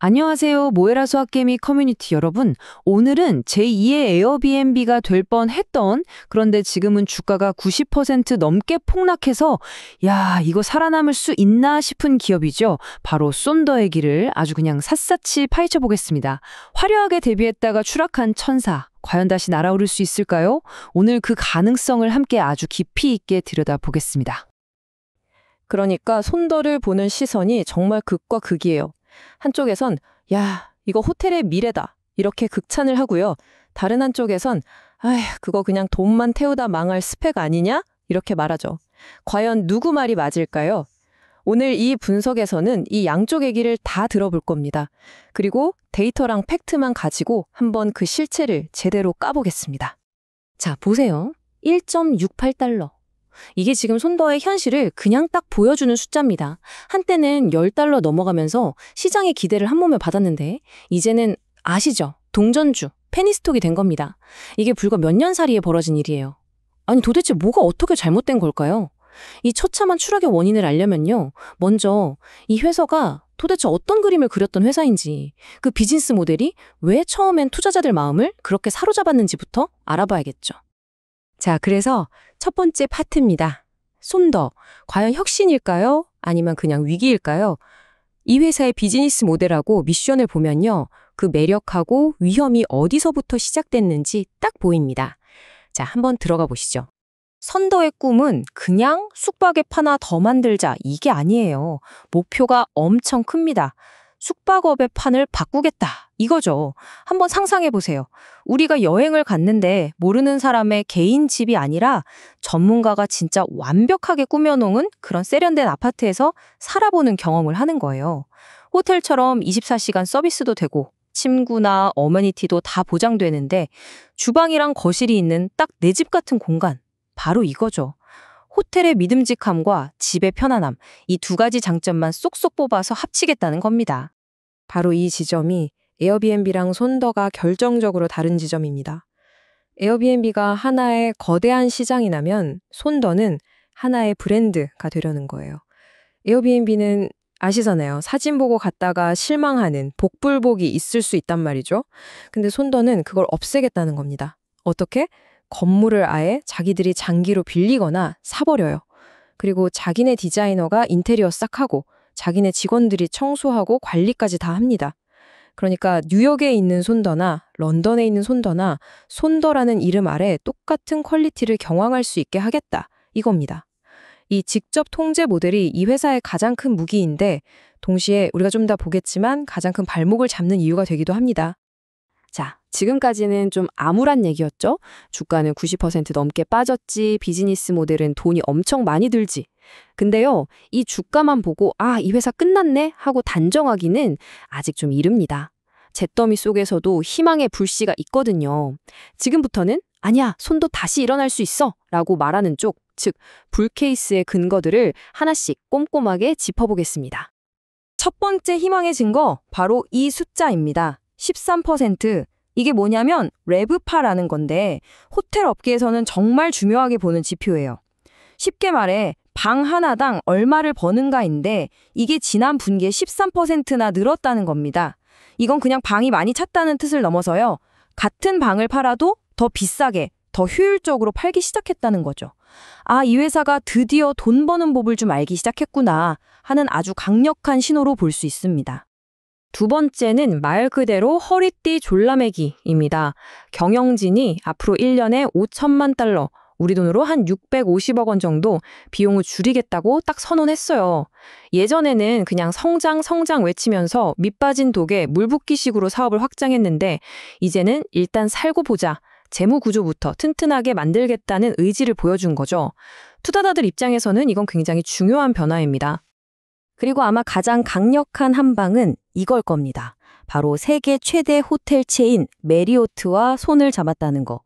안녕하세요. 모에라 수학개미 커뮤니티 여러분. 오늘은 제2의 에어비앤비가 될 뻔했던, 그런데 지금은 주가가 90% 넘게 폭락해서 야, 이거 살아남을 수 있나 싶은 기업이죠. 바로 쏜더의 길을 아주 그냥 샅샅이 파헤쳐 보겠습니다. 화려하게 데뷔했다가 추락한 천사. 과연 다시 날아오를 수 있을까요? 오늘 그 가능성을 함께 아주 깊이 있게 들여다보겠습니다. 그러니까 손더를 보는 시선이 정말 극과 극이에요. 한쪽에선 야, 이거 호텔의 미래다 이렇게 극찬을 하고요. 다른 한쪽에선 아휴, 그거 그냥 돈만 태우다 망할 스펙 아니냐? 이렇게 말하죠. 과연 누구 말이 맞을까요? 오늘 이 분석에서는 이 양쪽 얘기를 다 들어볼 겁니다. 그리고 데이터랑 팩트만 가지고 한번 그 실체를 제대로 까보겠습니다. 자, 보세요. 1.68달러. 이게 지금 손더의 현실을 그냥 딱 보여주는 숫자입니다. 한때는 10달러 넘어가면서 시장의 기대를 한몸에 받았는데 이제는 아시죠? 동전주, 페니스톡이 된 겁니다. 이게 불과 몇 년 사이에 벌어진 일이에요. 아니 도대체 뭐가 어떻게 잘못된 걸까요? 이 처참한 추락의 원인을 알려면요. 먼저 이 회사가 도대체 어떤 그림을 그렸던 회사인지, 그 비즈니스 모델이 왜 처음엔 투자자들 마음을 그렇게 사로잡았는지부터 알아봐야겠죠. 자, 그래서 첫 번째 파트입니다. 손더, 과연 혁신일까요? 아니면 그냥 위기일까요? 이 회사의 비즈니스 모델하고 미션을 보면요. 그 매력하고 위험이 어디서부터 시작됐는지 딱 보입니다. 자, 한번 들어가 보시죠. 선더의 꿈은 그냥 숙박앱 하나 더 만들자 이게 아니에요. 목표가 엄청 큽니다. 숙박업의 판을 바꾸겠다 이거죠. 한번 상상해 보세요. 우리가 여행을 갔는데 모르는 사람의 개인 집이 아니라 전문가가 진짜 완벽하게 꾸며놓은 그런 세련된 아파트에서 살아보는 경험을 하는 거예요. 호텔처럼 24시간 서비스도 되고 침구나 어메니티도 다 보장되는데 주방이랑 거실이 있는 딱 내 집 같은 공간. 바로 이거죠. 호텔의 믿음직함과 집의 편안함, 이 두 가지 장점만 쏙쏙 뽑아서 합치겠다는 겁니다. 바로 이 지점이 에어비앤비랑 손더가 결정적으로 다른 지점입니다. 에어비앤비가 하나의 거대한 시장이라면 손더는 하나의 브랜드가 되려는 거예요. 에어비앤비는 아시잖아요. 사진 보고 갔다가 실망하는 복불복이 있을 수 있단 말이죠. 근데 손더는 그걸 없애겠다는 겁니다. 어떻게? 건물을 아예 자기들이 장기로 빌리거나 사버려요. 그리고 자기네 디자이너가 인테리어 싹 하고 자기네 직원들이 청소하고 관리까지 다 합니다. 그러니까 뉴욕에 있는 손더나 런던에 있는 손더나 손더라는 이름 아래 똑같은 퀄리티를 경험할 수 있게 하겠다. 이겁니다. 이 직접 통제 모델이 이 회사의 가장 큰 무기인데 동시에 우리가 좀 더 보겠지만 가장 큰 발목을 잡는 이유가 되기도 합니다. 자, 지금까지는 좀 암울한 얘기였죠? 주가는 90% 넘게 빠졌지, 비즈니스 모델은 돈이 엄청 많이 들지. 근데요, 이 주가만 보고 아, 이 회사 끝났네 하고 단정하기는 아직 좀 이릅니다. 잿더미 속에서도 희망의 불씨가 있거든요. 지금부터는 아니야, 손도 다시 일어날 수 있어 라고 말하는 쪽, 즉 불케이스의 근거들을 하나씩 꼼꼼하게 짚어보겠습니다. 첫 번째 희망의 증거, 바로 이 숫자입니다. 13%. 이게 뭐냐면 레브파라는 건데 호텔 업계에서는 정말 중요하게 보는 지표예요. 쉽게 말해 방 하나당 얼마를 버는가인데 이게 지난 분기에 13%나 늘었다는 겁니다. 이건 그냥 방이 많이 찼다는 뜻을 넘어서요. 같은 방을 팔아도 더 비싸게, 더 효율적으로 팔기 시작했다는 거죠. 아, 이 회사가 드디어 돈 버는 법을 좀 알기 시작했구나 하는 아주 강력한 신호로 볼 수 있습니다. 두 번째는 말 그대로 허리띠 졸라매기입니다. 경영진이 앞으로 1년에 5천만 달러, 우리 돈으로 한 650억 원 정도 비용을 줄이겠다고 딱 선언했어요. 예전에는 그냥 성장 외치면서 밑빠진 독에 물 붓기식으로 사업을 확장했는데 이제는 일단 살고 보자. 재무 구조부터 튼튼하게 만들겠다는 의지를 보여준 거죠. 투자자들 입장에서는 이건 굉장히 중요한 변화입니다. 그리고 아마 가장 강력한 한 방은 이걸 겁니다. 바로 세계 최대 호텔 체인 메리오트와 손을 잡았다는 거.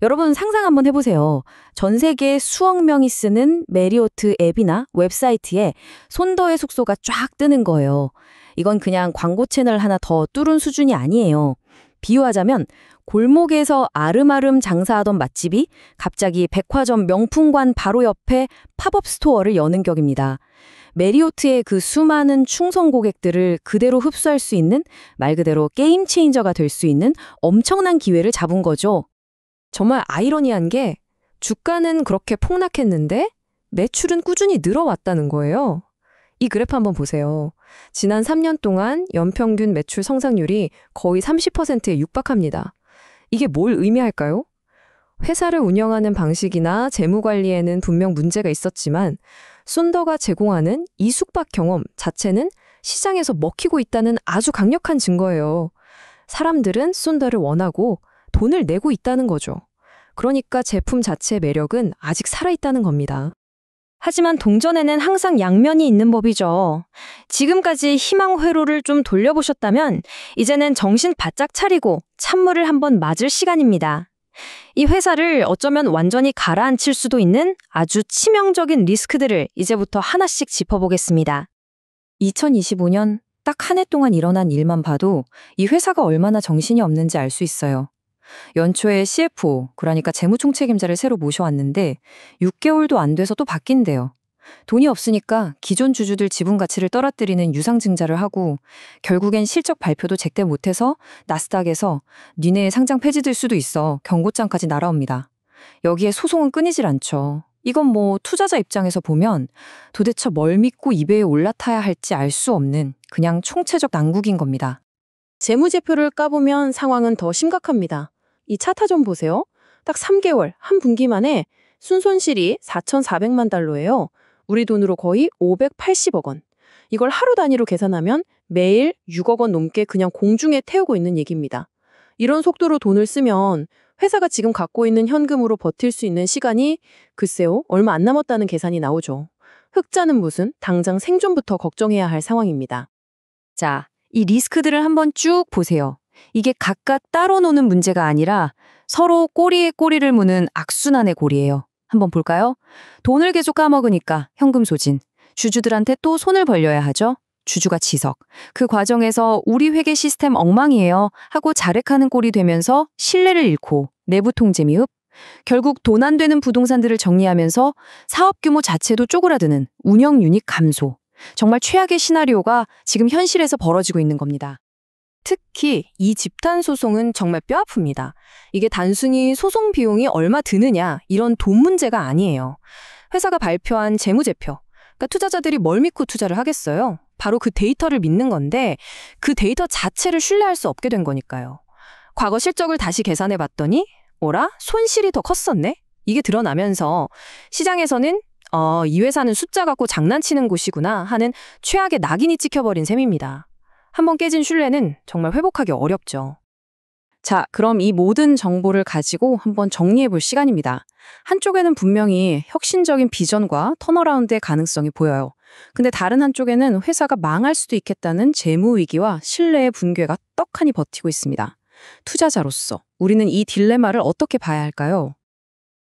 여러분 상상 한번 해보세요. 전 세계 수억 명이 쓰는 메리오트 앱이나 웹사이트에 손더의 숙소가 쫙 뜨는 거예요. 이건 그냥 광고 채널 하나 더 뚫은 수준이 아니에요. 비유하자면 골목에서 아름아름 장사하던 맛집이 갑자기 백화점 명품관 바로 옆에 팝업 스토어를 여는 격입니다. 메리오트의 그 수많은 충성 고객들을 그대로 흡수할 수 있는 말 그대로 게임 체인저가 될 수 있는 엄청난 기회를 잡은 거죠. 정말 아이러니한 게 주가는 그렇게 폭락했는데 매출은 꾸준히 늘어왔다는 거예요. 이 그래프 한번 보세요. 지난 3년 동안 연평균 매출 성장률이 거의 30%에 육박합니다. 이게 뭘 의미할까요? 회사를 운영하는 방식이나 재무 관리에는 분명 문제가 있었지만 쏜더가 제공하는 이 숙박 경험 자체는 시장에서 먹히고 있다는 아주 강력한 증거예요. 사람들은 쏜더를 원하고 돈을 내고 있다는 거죠. 그러니까 제품 자체의 매력은 아직 살아있다는 겁니다. 하지만 동전에는 항상 양면이 있는 법이죠. 지금까지 희망 회로를 좀 돌려보셨다면 이제는 정신 바짝 차리고 찬물을 한번 맞을 시간입니다. 이 회사를 어쩌면 완전히 가라앉힐 수도 있는 아주 치명적인 리스크들을 이제부터 하나씩 짚어보겠습니다. 2025년 딱 한 해 동안 일어난 일만 봐도 이 회사가 얼마나 정신이 없는지 알 수 있어요. 연초에 CFO, 그러니까 재무총책임자를 새로 모셔왔는데 6개월도 안 돼서 또 바뀐대요. 돈이 없으니까 기존 주주들 지분 가치를 떨어뜨리는 유상증자를 하고 결국엔 실적 발표도 제때 못해서 나스닥에서 니네 상장 폐지될 수도 있어 경고장까지 날아옵니다. 여기에 소송은 끊이질 않죠. 이건 뭐 투자자 입장에서 보면 도대체 뭘 믿고 이배에 올라타야 할지 알 수 없는 그냥 총체적 난국인 겁니다. 재무제표를 까보면 상황은 더 심각합니다. 이 차트 좀 보세요. 딱 3개월, 한 분기 만에 순손실이 4,400만 달러예요. 우리 돈으로 거의 580억 원. 이걸 하루 단위로 계산하면 매일 6억 원 넘게 그냥 공중에 태우고 있는 얘기입니다. 이런 속도로 돈을 쓰면 회사가 지금 갖고 있는 현금으로 버틸 수 있는 시간이 글쎄요, 얼마 안 남았다는 계산이 나오죠. 흑자는 무슨 당장 생존부터 걱정해야 할 상황입니다. 자, 이 리스크들을 한번 쭉 보세요. 이게 각각 따로 노는 문제가 아니라 서로 꼬리에 꼬리를 무는 악순환의 고리예요. 한번 볼까요? 돈을 계속 까먹으니까 현금 소진. 주주들한테 또 손을 벌려야 하죠. 주주가 지석. 그 과정에서 우리 회계 시스템 엉망이에요 하고 자책하는 꼴이 되면서 신뢰를 잃고 내부 통제 미흡. 결국 돈 안 되는 부동산들을 정리하면서 사업 규모 자체도 쪼그라드는 운영 유닛 감소. 정말 최악의 시나리오가 지금 현실에서 벌어지고 있는 겁니다. 특히 이 집단 소송은 정말 뼈아픕니다. 이게 단순히 소송 비용이 얼마 드느냐 이런 돈 문제가 아니에요. 회사가 발표한 재무제표. 그러니까 투자자들이 뭘 믿고 투자를 하겠어요? 바로 그 데이터를 믿는 건데 그 데이터 자체를 신뢰할 수 없게 된 거니까요. 과거 실적을 다시 계산해 봤더니 어라? 손실이 더 컸었네? 이게 드러나면서 시장에서는 이 회사는 숫자 갖고 장난치는 곳이구나 하는 최악의 낙인이 찍혀버린 셈입니다. 한번 깨진 신뢰는 정말 회복하기 어렵죠. 자, 그럼 이 모든 정보를 가지고 한번 정리해 볼 시간입니다. 한쪽에는 분명히 혁신적인 비전과 턴어라운드의 가능성이 보여요. 근데 다른 한쪽에는 회사가 망할 수도 있겠다는 재무 위기와 신뢰의 붕괴가 떡하니 버티고 있습니다. 투자자로서 우리는 이 딜레마를 어떻게 봐야 할까요?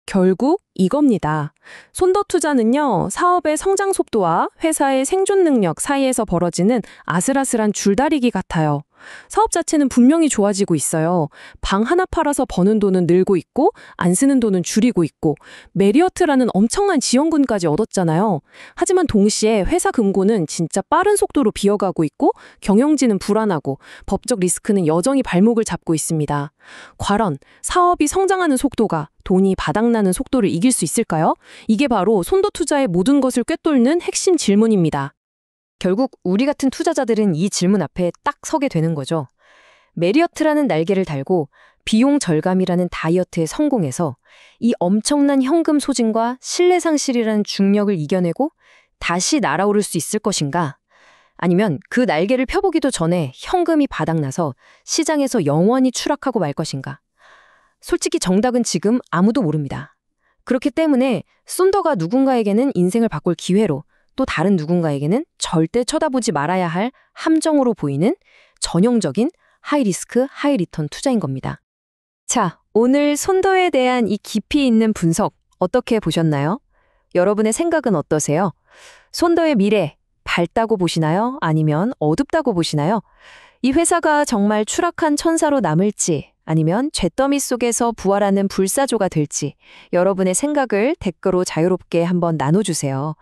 결국 이겁니다. 손더 투자는요, 사업의 성장 속도와 회사의 생존 능력 사이에서 벌어지는 아슬아슬한 줄다리기 같아요. 사업 자체는 분명히 좋아지고 있어요. 방 하나 팔아서 버는 돈은 늘고 있고 안 쓰는 돈은 줄이고 있고 메리어트라는 엄청난 지원금까지 얻었잖아요. 하지만 동시에 회사 금고는 진짜 빠른 속도로 비어가고 있고 경영진은 불안하고 법적 리스크는 여전히 발목을 잡고 있습니다. 과연 사업이 성장하는 속도가 돈이 바닥나는 속도를 이길 수 있을까요? 이게 바로 손더 투자의 모든 것을 꿰뚫는 핵심 질문입니다. 결국 우리 같은 투자자들은 이 질문 앞에 딱 서게 되는 거죠. 메리어트라는 날개를 달고 비용 절감이라는 다이어트에 성공해서 이 엄청난 현금 소진과 신뢰 상실이라는 중력을 이겨내고 다시 날아오를 수 있을 것인가? 아니면 그 날개를 펴보기도 전에 현금이 바닥나서 시장에서 영원히 추락하고 말 것인가? 솔직히 정답은 지금 아무도 모릅니다. 그렇기 때문에 쏜더가 누군가에게는 인생을 바꿀 기회로 또 다른 누군가에게는 절대 쳐다보지 말아야 할 함정으로 보이는 전형적인 하이리스크, 하이리턴 투자인 겁니다. 자, 오늘 손더에 대한 이 깊이 있는 분석 어떻게 보셨나요? 여러분의 생각은 어떠세요? 손더의 미래 밝다고 보시나요? 아니면 어둡다고 보시나요? 이 회사가 정말 추락한 천사로 남을지 아니면 잿더미 속에서 부활하는 불사조가 될지 여러분의 생각을 댓글로 자유롭게 한번 나눠주세요.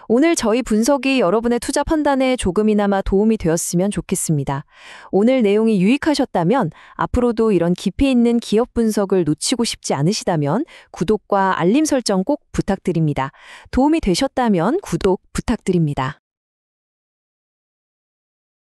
오늘 저희 분석이 여러분의 투자 판단에 조금이나마 도움이 되었으면 좋겠습니다. 오늘 내용이 유익하셨다면 앞으로도 이런 깊이 있는 기업 분석을 놓치고 싶지 않으시다면 구독과 알림 설정 꼭 부탁드립니다. 도움이 되셨다면 구독 부탁드립니다.